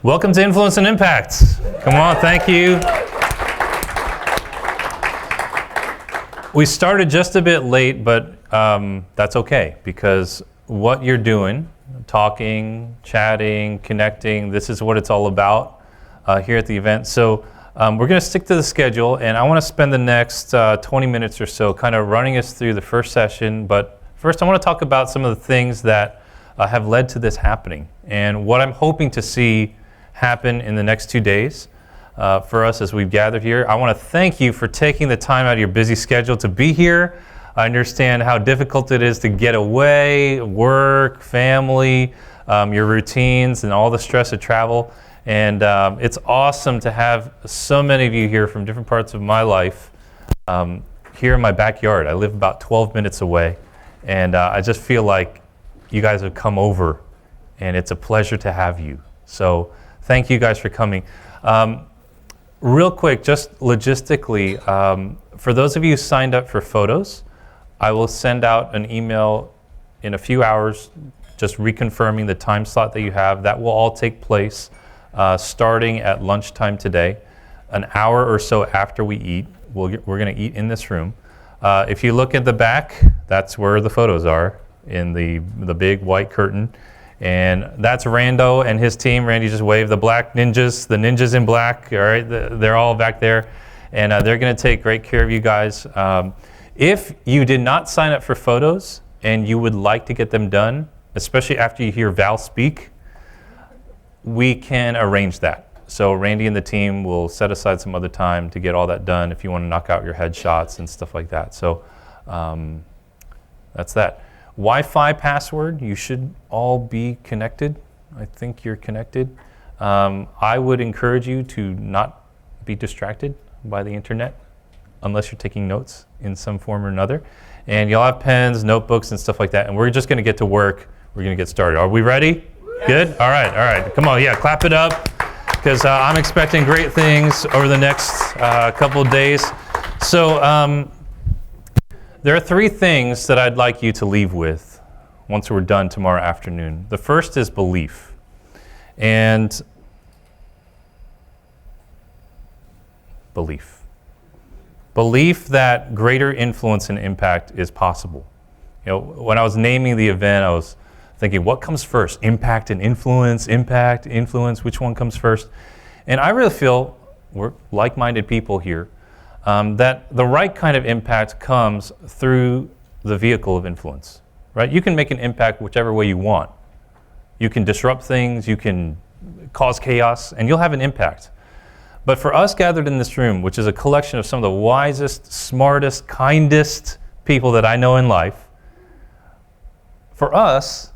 Welcome to Influence and Impact. Come on, thank you. We started just a bit late, but that's okay, because what you're doing, talking, chatting, connecting, this is what it's all about here at the event. So we're going to stick to the schedule, and I want to spend the next 20 minutes or so kind of running us through the first session. But first, I want to talk about some of the things that have led to this happening and what I'm hoping to see happen in the next 2 days for us as we've gathered here. I want to thank you for taking the time out of your busy schedule to be here. I understand how difficult it is to get away, work, family, your routines, and all the stress of travel. And it's awesome to have so many of you here from different parts of my life here in my backyard. I live about 12 minutes away, and I just feel like you guys have come over, and it's a pleasure to have you. So thank you guys for coming. Real quick, just logistically, for those of you who signed up for photos, I will send out an email in a few hours just reconfirming the time slot that you have. That will all take place starting at lunchtime today, an hour or so after we eat. We're going to eat in this room. If you look at the back, that's where the photos are, in the big white curtain. And that's Rando and his team. Randy just waved. The black ninjas, the ninjas in black, all right, they're all back there. And they're going to take great care of you guys. If you did not sign up for photos and you would like to get them done, especially after you hear Val speak, we can arrange that. So Randy and the team will set aside some other time to get all that done if you want to knock out your headshots and stuff like that. So that's that. Wi-Fi password, you should all be connected. I think you're connected. I would encourage you to not be distracted by the internet unless you're taking notes in some form or another. And you'll have pens, notebooks, and stuff like that. And we're just gonna get to work. We're gonna get started. Are we ready? Yes. Good? All right. Come on, yeah, clap it up, because I'm expecting great things over the next couple of days. So, there are 3 things that I'd like you to leave with once we're done tomorrow afternoon. The first is belief. And belief. Belief that greater influence and impact is possible. You know, when I was naming the event, I was thinking, what comes first? Impact and influence, impact, influence, which one comes first? And I really feel we're like-minded people here. That the right kind of impact comes through the vehicle of influence, right? You can make an impact whichever way you want. You can disrupt things, you can cause chaos, and you'll have an impact. But for us gathered in this room, which is a collection of some of the wisest, smartest, kindest people that I know in life, for us,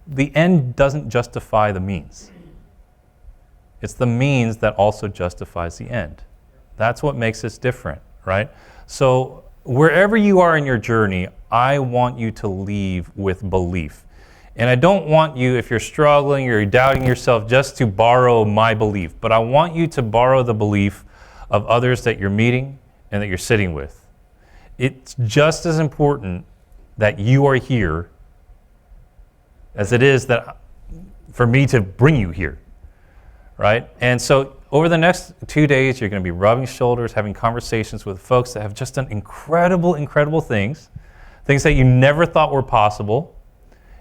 the end doesn't justify the means. It's the means that also justifies the end. That's what makes us different, right? So wherever you are in your journey, I want you to leave with belief. And I don't want you, if you're struggling or you're doubting yourself, just to borrow my belief, but I want you to borrow the belief of others that you're meeting and that you're sitting with. It's just as important that you are here as it is that for me to bring you here. Right? And so over the next 2 days, you're going to be rubbing shoulders, having conversations with folks that have just done incredible, incredible things that you never thought were possible.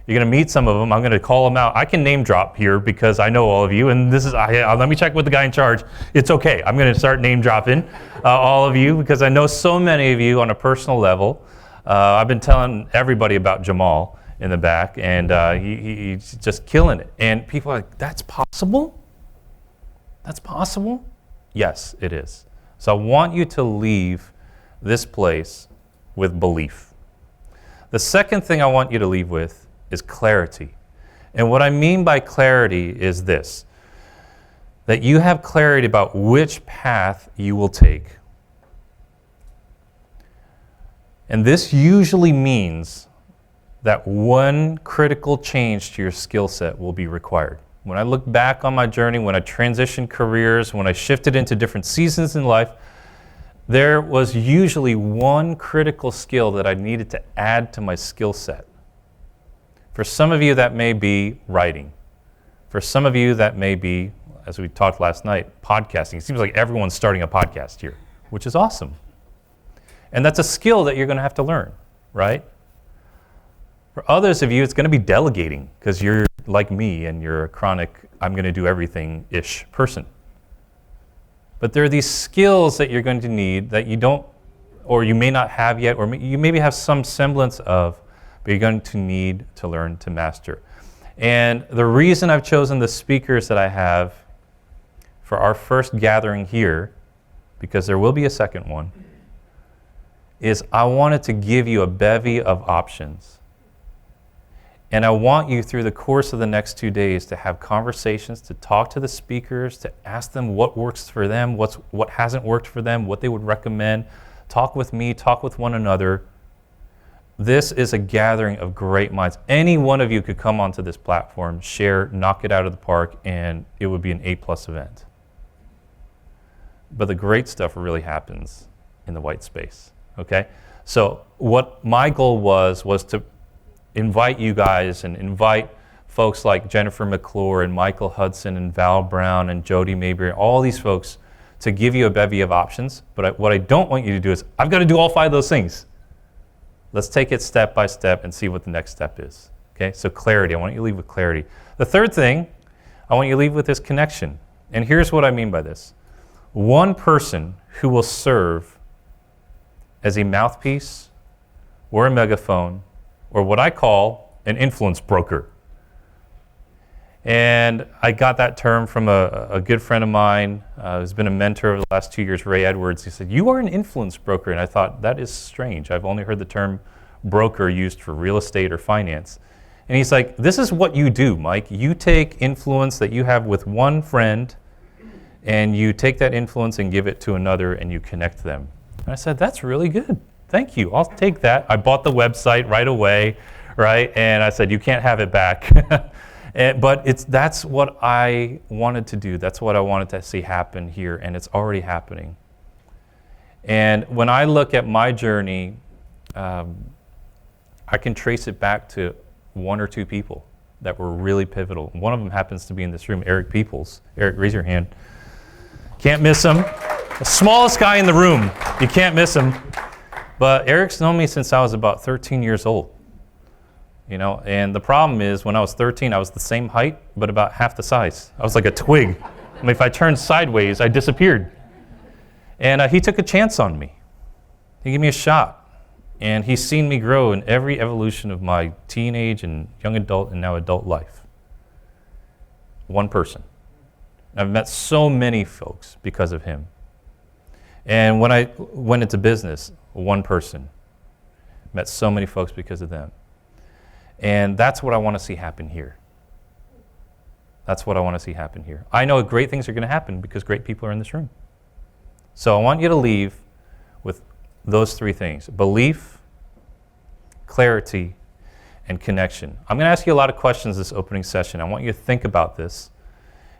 You're going to meet some of them. I'm going to call them out. I can name drop here because I know all of you, and this is, let me check with the guy in charge. It's okay. I'm going to start name dropping all of you because I know so many of you on a personal level. I've been telling everybody about Jamal in the back, and he's just killing it. And people are like, that's possible? That's possible? Yes, it is. So I want you to leave this place with belief. The second thing I want you to leave with is clarity. And what I mean by clarity is this, that you have clarity about which path you will take. And this usually means that one critical change to your skill set will be required. When I look back on my journey, when I transitioned careers, when I shifted into different seasons in life, there was usually one critical skill that I needed to add to my skill set. For some of you, that may be writing. For some of you, that may be, as we talked last night, podcasting. It seems like everyone's starting a podcast here, which is awesome. And that's a skill that you're going to have to learn, right? For others of you, it's going to be delegating because you're like me and you're a chronic, I'm going to do everything-ish person. But there are these skills that you're going to need that you don't, or you may not have yet, or you maybe have some semblance of, but you're going to need to learn to master. And the reason I've chosen the speakers that I have for our first gathering here, because there will be a second one, is I wanted to give you a bevy of options. And I want you through the course of the next 2 days to have conversations, to talk to the speakers, to ask them what works for them, what hasn't worked for them, what they would recommend. Talk with me, talk with one another. This is a gathering of great minds. Any one of you could come onto this platform, share, knock it out of the park, and it would be an A+ event. But the great stuff really happens in the white space, okay? So what my goal was to invite you guys and invite folks like Jennifer McClure and Michael Hudson and Val Brown and Jody Mayberry, all these folks, to give you a bevy of options. But what I don't want you to do is, I've got to do all 5 of those things. Let's take it step by step and see what the next step is. Okay, so clarity. I want you to leave with clarity. The third thing I want you to leave with is connection. And here's what I mean by this. One person who will serve as a mouthpiece or a megaphone or what I call an influence broker. And I got that term from a good friend of mine who's been a mentor over the last 2 years, Ray Edwards. He said, "You are an influence broker." And I thought, that is strange. I've only heard the term broker used for real estate or finance. And he's like, this is what you do, Mike. You take influence that you have with one friend and you take that influence and give it to another and you connect them. And I said, that's really good. Thank you. I'll take that. I bought the website right away, right? And I said, you can't have it back. But that's what I wanted to do. That's what I wanted to see happen here, and it's already happening. And when I look at my journey, I can trace it back to 1 or 2 people that were really pivotal. One of them happens to be in this room, Eric Peoples. Eric, raise your hand. Can't miss him. The smallest guy in the room. You can't miss him. But Eric's known me since I was about 13 years old. You know, and the problem is when I was 13, I was the same height, but about half the size. I was like a twig. I mean, if I turned sideways, I disappeared. And he took a chance on me. He gave me a shot. And he's seen me grow in every evolution of my teenage and young adult and now adult life. One person. I've met so many folks because of him. And when I went into business, one person. Met so many folks because of them. And that's what I want to see happen here. That's what I want to see happen here. I know great things are going to happen because great people are in this room. So I want you to leave with those 3 things: belief, clarity, and connection. I'm going to ask you a lot of questions this opening session. I want you to think about this.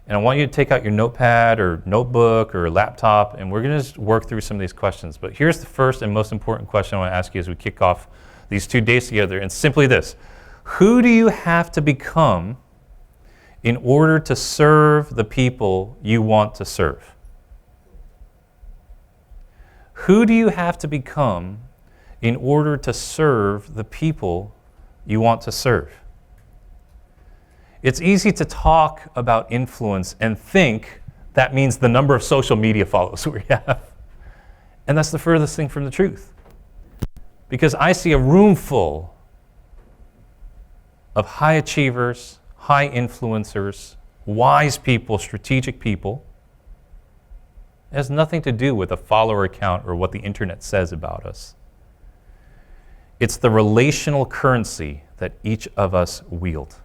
And I want you to take out your notepad or notebook or laptop, and we're going to just work through some of these questions. But here's the first and most important question I want to ask you as we kick off these 2 days together, and simply this. Who do you have to become in order to serve the people you want to serve? Who do you have to become in order to serve the people you want to serve? It's easy to talk about influence and think that means the number of social media followers we have. And that's the furthest thing from the truth. Because I see a room full of high achievers, high influencers, wise people, strategic people. It has nothing to do with a follower count or what the internet says about us. It's the relational currency that each of us wield.